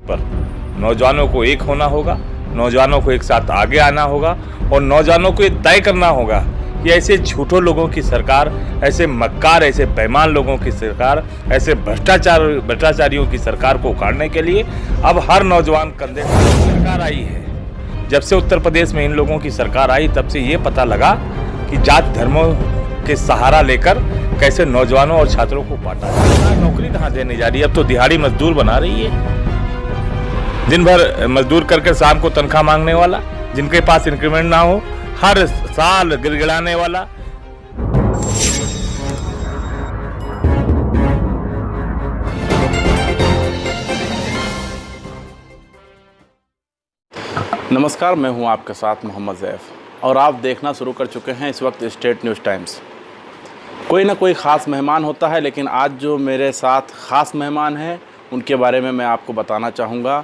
पर नौजवानों को एक होना होगा, नौजवानों को एक साथ आगे आना होगा और नौजवानों को ये तय करना होगा कि ऐसे झूठों लोगों की सरकार, ऐसे मक्कार, ऐसे बेईमान लोगों की सरकार, ऐसे भ्रष्टाचारियों की सरकार को उखाड़ने के लिए अब हर नौजवान कंधे पर सरकार आई है। जब से उत्तर प्रदेश में इन लोगों की सरकार आई तब से ये पता लगा कि जात धर्मों के सहारा लेकर कैसे नौजवानों और छात्रों को बांटा जाए। नौकरी कहाँ देने जा रही है? अब तो दिहाड़ी मजदूर बना रही है। दिन भर मजदूर करके शाम को तनख्वाह मांगने वाला, जिनके पास इंक्रीमेंट ना हो, हर साल गिड़गिड़ाने वाला। नमस्कार, मैं हूं आपके साथ मोहम्मद ज़ैफ़ और आप देखना शुरू कर चुके हैं इस वक्त स्टेट न्यूज़ टाइम्स। कोई ना कोई ख़ास मेहमान होता है, लेकिन आज जो मेरे साथ ख़ास मेहमान हैं उनके बारे में मैं आपको बताना चाहूँगा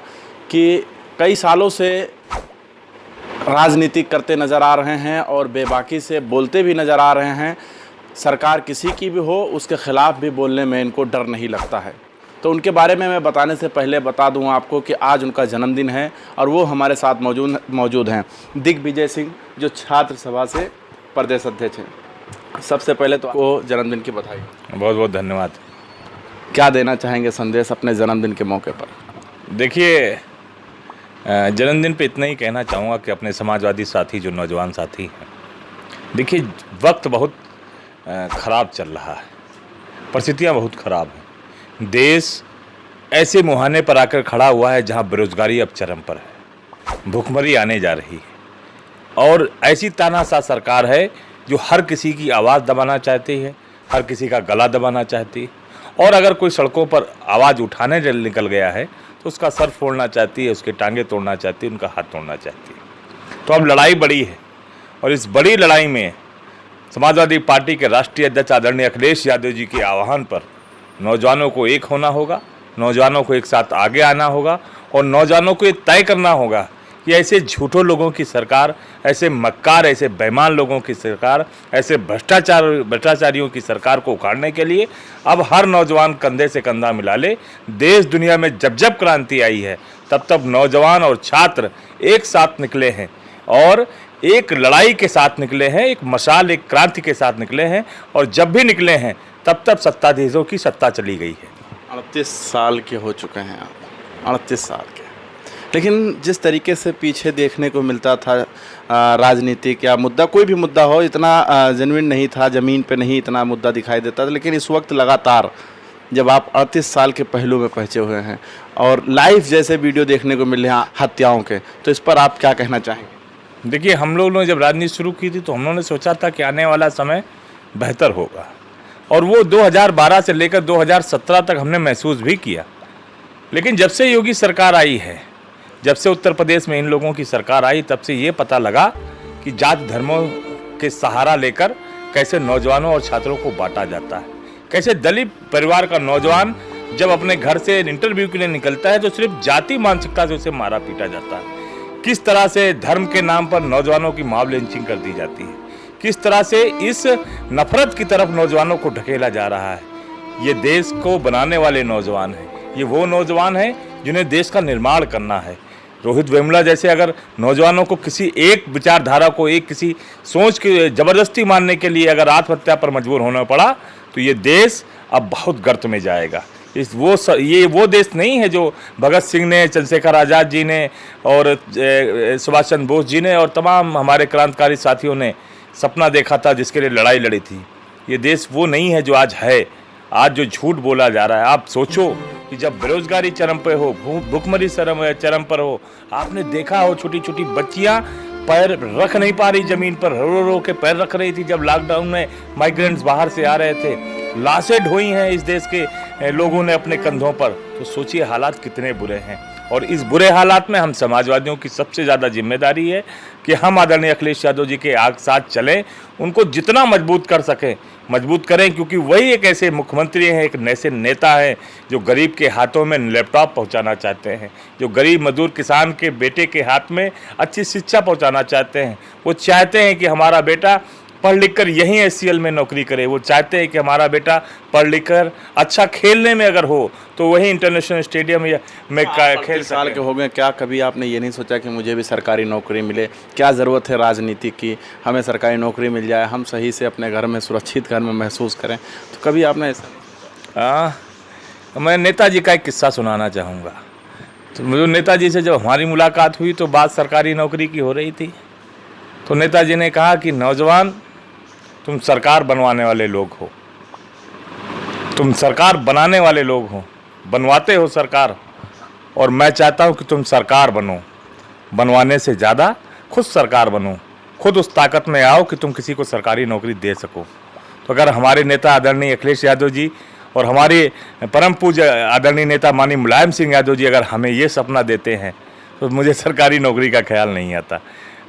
कि कई सालों से राजनीति करते नज़र आ रहे हैं और बेबाकी से बोलते भी नज़र आ रहे हैं। सरकार किसी की भी हो, उसके ख़िलाफ़ भी बोलने में इनको डर नहीं लगता है। तो उनके बारे में मैं बताने से पहले बता दूं आपको कि आज उनका जन्मदिन है और वो हमारे साथ मौजूद हैं दिग्विजय सिंह, जो छात्र सभा से प्रदेश अध्यक्ष हैं। सबसे पहले तो आपको जन्मदिन की बधाई। बहुत बहुत धन्यवाद। क्या देना चाहेंगे संदेश अपने जन्मदिन के मौके पर? देखिए, जन्मदिन पे इतना ही कहना चाहूँगा कि अपने समाजवादी साथी, जो नौजवान साथी हैं, देखिए वक्त बहुत ख़राब चल रहा है, परिस्थितियाँ बहुत ख़राब हैं। देश ऐसे मुहाने पर आकर खड़ा हुआ है जहाँ बेरोजगारी अब चरम पर है, भूखमरी आने जा रही है और ऐसी तानाशाह सरकार है जो हर किसी की आवाज़ दबाना चाहती है, हर किसी का गला दबाना चाहती है और अगर कोई सड़कों पर आवाज़ उठाने निकल गया है तो उसका सर फोड़ना चाहती है, उसके टांगे तोड़ना चाहती है, उनका हाथ तोड़ना चाहती है। तो अब लड़ाई बड़ी है और इस बड़ी लड़ाई में समाजवादी पार्टी के राष्ट्रीय अध्यक्ष आदरणीय अखिलेश यादव जी के आह्वान पर नौजवानों को एक होना होगा, नौजवानों को एक साथ आगे आना होगा और नौजवानों को ये तय करना होगा कि ऐसे झूठों लोगों की सरकार, ऐसे मक्कार, ऐसे बेईमान लोगों की सरकार, ऐसे भ्रष्टाचारियों की सरकार को उखाड़ने के लिए अब हर नौजवान कंधे से कंधा मिला ले। देश दुनिया में जब जब क्रांति आई है तब तब नौजवान और छात्र एक साथ निकले हैं और एक लड़ाई के साथ निकले हैं, एक मशाल, एक क्रांति के साथ निकले हैं और जब भी निकले हैं तब तब सत्ताधीशों की सत्ता चली गई है। 38 साल के हो चुके हैं आप, 38 साल के, लेकिन जिस तरीके से पीछे देखने को मिलता था राजनीतिक या मुद्दा, कोई भी मुद्दा हो, इतना जेन्युइन नहीं था, ज़मीन पे नहीं इतना मुद्दा दिखाई देता था। लेकिन इस वक्त लगातार जब आप 38 साल के पहलू में पहुँचे हुए हैं और लाइव जैसे वीडियो देखने को मिल रहे हैं हत्याओं के, तो इस पर आप क्या कहना चाहेंगे? देखिए, हम लोगों ने जब राजनीति शुरू की थी तो हम लोगों ने सोचा था कि आने वाला समय बेहतर होगा और वो 2012 से लेकर 2017 तक हमने महसूस भी किया। लेकिन जब से योगी सरकार आई है, जब से उत्तर प्रदेश में इन लोगों की सरकार आई तब से ये पता लगा कि जात धर्मों के सहारा लेकर कैसे नौजवानों और छात्रों को बांटा जाता है, कैसे दलित परिवार का नौजवान जब अपने घर से इंटरव्यू के लिए निकलता है तो सिर्फ जाति मानसिकता से उसे मारा पीटा जाता है, किस तरह से धर्म के नाम पर नौजवानों की मॉब लिंचिंग कर दी जाती है, किस तरह से इस नफरत की तरफ नौजवानों को ढकेला जा रहा है। ये देश को बनाने वाले नौजवान हैं, ये वो नौजवान हैं जिन्हें देश का निर्माण करना है। रोहित वेमुला जैसे अगर नौजवानों को किसी एक विचारधारा को, एक किसी सोच की ज़बरदस्ती मानने के लिए अगर आत्महत्या पर मजबूर होना पड़ा तो ये देश अब बहुत गर्त में जाएगा। ये वो देश नहीं है जो भगत सिंह ने, चंद्रशेखर आज़ाद जी ने और सुभाष चंद्र बोस जी ने और तमाम हमारे क्रांतिकारी साथियों ने सपना देखा था, जिसके लिए लड़ाई लड़ी थी। ये देश वो नहीं है जो आज है। आज जो झूठ बोला जा रहा है, आप सोचो कि जब बेरोजगारी चरम पे हो, भूखमरी चरम पर हो, आपने देखा हो छोटी छोटी बच्चियां पैर रख नहीं पा रही ज़मीन पर, रो रो के पैर रख रही थी। जब लॉकडाउन में माइग्रेंट्स बाहर से आ रहे थे, लाशें ढोई हैं इस देश के लोगों ने अपने कंधों पर। तो सोचिए हालात कितने बुरे हैं और इस बुरे हालात में हम समाजवादियों की सबसे ज़्यादा जिम्मेदारी है कि हम आदरणीय अखिलेश यादव जी के साथ चलें, उनको जितना मजबूत कर सकें मजबूत करें, क्योंकि वही एक ऐसे मुख्यमंत्री हैं, एक ऐसे नेता हैं जो गरीब के हाथों में लैपटॉप पहुंचाना चाहते हैं, जो गरीब मजदूर किसान के बेटे के हाथ में अच्छी शिक्षा पहुंचाना चाहते हैं। वो चाहते हैं कि हमारा बेटा पढ़ लिख कर यहीं एचसीएल में नौकरी करे। वो चाहते हैं कि हमारा बेटा पढ़ लिख कर अच्छा खेलने में अगर हो तो वहीं इंटरनेशनल स्टेडियम में खेल साल के हो गए, क्या कभी आपने ये नहीं सोचा कि मुझे भी सरकारी नौकरी मिले? क्या ज़रूरत है राजनीति की, हमें सरकारी नौकरी मिल जाए, हम सही से अपने घर में सुरक्षित घर में महसूस करें? तो कभी आपने ऐसा? मैं नेताजी का एक किस्सा सुनाना चाहूँगा। तो मुझे नेताजी से जब हमारी मुलाकात हुई तो बात सरकारी नौकरी की हो रही थी। तो नेताजी ने कहा कि नौजवान, तुम सरकार बनवाने वाले लोग हो, तुम सरकार बनाने वाले लोग हो, बनवाते हो सरकार, और मैं चाहता हूं कि तुम सरकार बनो, बनवाने से ज़्यादा खुद सरकार बनो, खुद उस ताकत में आओ कि तुम किसी को सरकारी नौकरी दे सको। तो अगर हमारे नेता आदरणीय अखिलेश यादव जी और हमारे परम पूज्य आदरणीय नेता माननीय मुलायम सिंह यादव जी अगर हमें ये सपना देते हैं तो मुझे सरकारी नौकरी का ख्याल नहीं आता।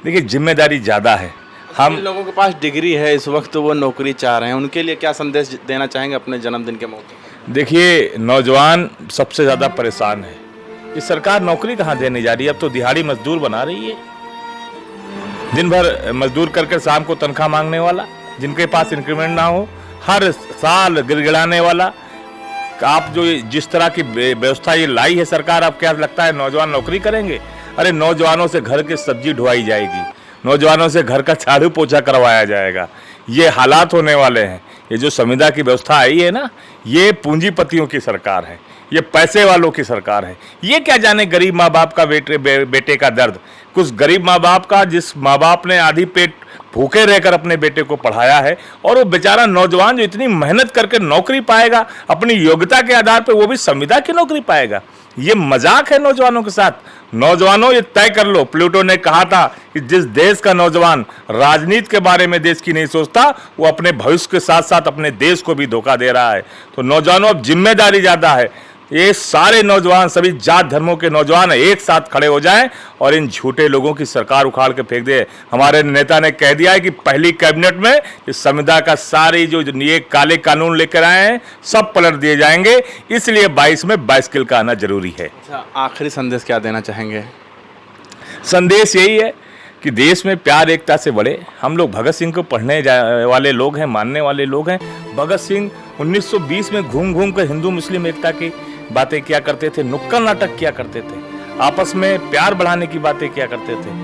देखिए, जिम्मेदारी ज़्यादा है। हम लोगों के पास डिग्री है इस वक्त, तो वो नौकरी चाह रहे हैं, उनके लिए क्या संदेश देना चाहेंगे अपने जन्मदिन के मौके? देखिए, नौजवान सबसे ज़्यादा परेशान है। ये सरकार नौकरी कहाँ देने जा रही है? अब तो दिहाड़ी मजदूर बना रही है, दिन भर मजदूर करके शाम को तनख्वाह मांगने वाला, जिनके पास इंक्रीमेंट ना हो, हर साल गिड़गिड़ाने वाला। आप जो जिस तरह की व्यवस्था ये लाई है सरकार, अब क्या लगता है नौजवान नौकरी करेंगे? अरे नौजवानों से घर की सब्जी ढुआई जाएगी, नौजवानों से घर का झाड़ू पोछा करवाया जाएगा। ये हालात होने वाले हैं। ये जो संविदा की व्यवस्था आई है ना, ये पूंजीपतियों की सरकार है, ये पैसे वालों की सरकार है। ये क्या जाने गरीब माँ बाप का बेटे का दर्द। कुछ गरीब माँ बाप का, जिस माँ बाप ने आधी पेट भूखे रहकर अपने बेटे को पढ़ाया है, और वो बेचारा नौजवान जो इतनी मेहनत करके नौकरी पाएगा अपनी योग्यता के आधार पर, वो भी संविदा की नौकरी पाएगा। ये मजाक है नौजवानों के साथ। नौजवानों, ये तय कर लो, प्लूटो ने कहा था कि जिस देश का नौजवान राजनीति के बारे में देश की नहीं सोचता, वो अपने भविष्य के साथ साथ अपने देश को भी धोखा दे रहा है। तो नौजवानों, अब जिम्मेदारी ज़्यादा है। ये सारे नौजवान, सभी जात धर्मों के नौजवान एक साथ खड़े हो जाएं और इन झूठे लोगों की सरकार उखाड़ के फेंक दे। हमारे नेता ने कह दिया है कि पहली कैबिनेट में इस संविदा का सारी जो ये काले कानून लेकर आए हैं सब पलट दिए जाएंगे। इसलिए 22 में बाइसिकल का आना जरूरी है। अच्छा, आखिरी संदेश क्या देना चाहेंगे? संदेश यही है कि देश में प्यार एकता से बढ़े। हम लोग भगत सिंह को पढ़ने वाले लोग हैं, मानने वाले लोग हैं। भगत सिंह 1920 में घूम घूम कर हिंदू मुस्लिम एकता की बातें किया करते थे, नुक्कड़ नाटक किया करते थे, आपस में प्यार बढ़ाने की बातें किया करते थे।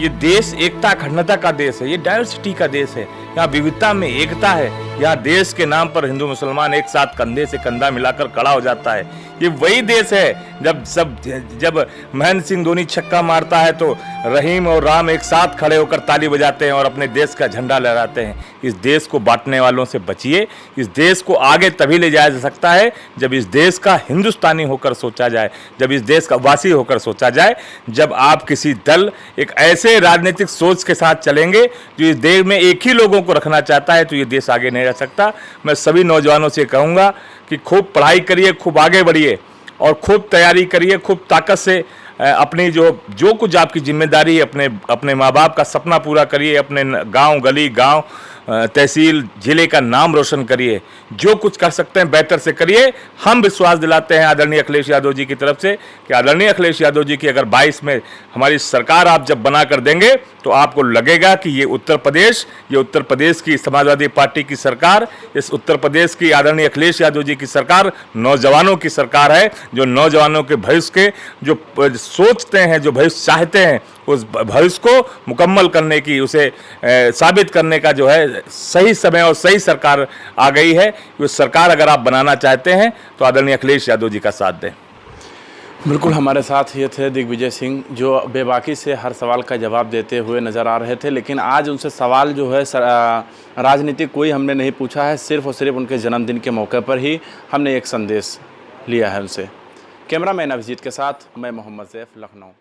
ये देश एकता अखंडता का देश है, ये डाइवर्सिटी का देश है, यहाँ विविधता में एकता है। यहाँ देश के नाम पर हिंदू मुसलमान एक साथ कंधे से कंधा मिलाकर खड़ा हो जाता है। ये वही देश है जब महेंद्र सिंह धोनी छक्का मारता है तो रहीम और राम एक साथ खड़े होकर ताली बजाते हैं और अपने देश का झंडा लहराते हैं। इस देश को बांटने वालों से बचिए। इस देश को आगे तभी ले जाया जा सकता है जब इस देश का हिंदुस्तानी होकर सोचा जाए, जब इस देश का वासी होकर सोचा जाए, जब आप किसी दल एक ऐसे राजनीतिक सोच के साथ चलेंगे जो इस देश में एक ही लोगों को रखना चाहता है, तो ये देश आगे नहीं जा सकता। मैं सभी नौजवानों से कहूँगा कि खूब पढ़ाई करिए, खूब आगे बढ़िए और खूब तैयारी करिए, खूब ताकत से अपनी जो कुछ आपकी जिम्मेदारी है, अपने माँ बाप का सपना पूरा करिए, अपने गांव गली गांव तहसील जिले का नाम रोशन करिए। जो कुछ कर सकते हैं बेहतर से करिए। हम विश्वास दिलाते हैं आदरणीय अखिलेश यादव जी की तरफ से कि आदरणीय अखिलेश यादव जी की अगर 22 में हमारी सरकार आप जब बना कर देंगे तो आपको लगेगा कि ये उत्तर प्रदेश की समाजवादी पार्टी की सरकार, इस उत्तर प्रदेश की आदरणीय अखिलेश यादव जी की सरकार नौजवानों की सरकार है, जो नौजवानों के भविष्य के जो सोचते हैं, जो भविष्य चाहते हैं, उस भविष्य को मुकम्मल करने की, उसे साबित करने का जो है सही समय और सही सरकार आ गई है। उस सरकार अगर आप बनाना चाहते हैं तो आदरणीय अखिलेश यादव जी का साथ दें। बिल्कुल, हमारे साथ ये थे दिग्विजय सिंह, जो बेबाकी से हर सवाल का जवाब देते हुए नज़र आ रहे थे। लेकिन आज उनसे सवाल जो है राजनीतिक कोई हमने नहीं पूछा है, सिर्फ़ और सिर्फ उनके जन्मदिन के मौके पर ही हमने एक संदेश लिया है उनसे। कैमरामैन अभिजीत के साथ मैं मोहम्मद सैफ, लखनऊ।